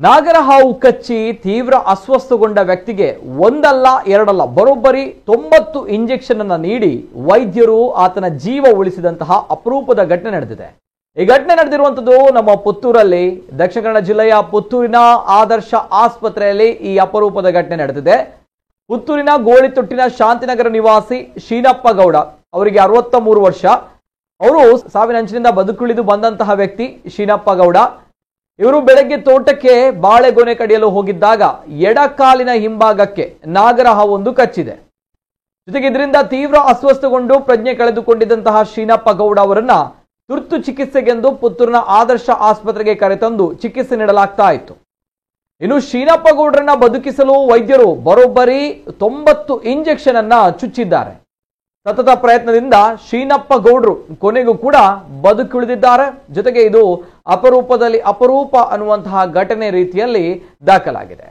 ನಾಗರಹಾವು ಕಚ್ಚಿ ತೀವ್ರ ಅಸ್ವಸ್ಥಗೊಂಡ ವ್ಯಕ್ತಿಗೆ ಒಂದಲ್ಲ ಎರಡಲ್ಲ ಬರೋಬ್ಬರಿ 90 ಇಂಜೆಕ್ಷನ್ ಅನ್ನು ನೀಡಿ ವೈದ್ಯರು ಆತನ ಜೀವ ಉಳಿಸಿದಂತಹ ಅಪರೂಪದ ಘಟನೆ ನಡೆದಿದೆ. ಈ ಘಟನೆ ನಡೆದಿರುವಂತದ್ದು ನಮ್ಮ ಪುತ್ತೂರಲ್ಲಿ, ದಕ್ಷಿಣ ಕನ್ನಡ ಜಿಲ್ಲೆಯ ಪುತ್ತೂರಿನ ಆದರ್ಶ ಆಸ್ಪತ್ರೆಯಲ್ಲಿ ಈ ಅಪರೂಪದ ಘಟನೆ ನಡೆದಿದೆ. ಪುತ್ತೂರಿನ ಗೋಳಿತೊಟ್ಟಿನ ಶಾಂತಿನಗರ ನಿವಾಸಿ ಶೀನಪ್ಪ ಗೌಡ ಅವರಿಗೆ 63 ವರ್ಷ. ಅವರು ಸಾವಿನಂಚಿನಿಂದ ಬದುಕುಳಿದು ಬಂದಂತಹ ವ್ಯಕ್ತಿ ಶೀನಪ್ಪ ಗೌಡ. ಇವರು ಬೆಳಗ್ಗೆ ತೋಟಕ್ಕೆ ಬಾಳೆಗೊನೆ ಕಡಿಯಲು ಹೋಗಿದ್ದಾಗ ಎಡಕಾಲಿನ ಹಿಂಭಾಗಕ್ಕೆ ನಾಗರಹಾವೊಂದು ಕಚ್ಚಿದೆ. ಜೊತೆಗೆ ಇದರಿಂದ ತೀವ್ರ ಅಸ್ವಸ್ಥಗೊಂಡು ಪ್ರಜ್ಞೆ ಕಳೆದುಕೊಂಡಿದ್ದಂತಹ ಶೀನಪ್ಪ ಗೌಡ ಅವರನ್ನ ತುರ್ತು ಚಿಕಿತ್ಸೆಗೆಂದು ಪುತ್ತೂರಿನ ಆದರ್ಶ ಆಸ್ಪತ್ರೆಗೆ ಕರೆತಂದು ಚಿಕಿತ್ಸೆ ನೀಡಲಾಗ್ತಾ ಇತ್ತು. ಇನ್ನು ಶೀನಪ್ಪ ಗೌಡರನ್ನ ಬದುಕಿಸಲು ವೈದ್ಯರು ಬರೋಬ್ಬರಿ 90 ಇಂಜೆಕ್ಷನ್ ಅನ್ನ ಚುಚ್ಚಿದ್ದಾರೆ. ಸತತ ಪ್ರಯತ್ನದಿಂದ ಶೀನಪ್ಪ ಗೌಡರು ಕೊನೆಗೂ ಕೂಡ ಬದುಕುಳಿದಿದ್ದಾರೆ. ಜೊತೆಗೆ ಇದು ಅಪರೂಪ ಅನ್ನುವಂತಹ ಘಟನೆ ರೀತಿಯಲ್ಲಿ ದಾಖಲಾಗಿದೆ.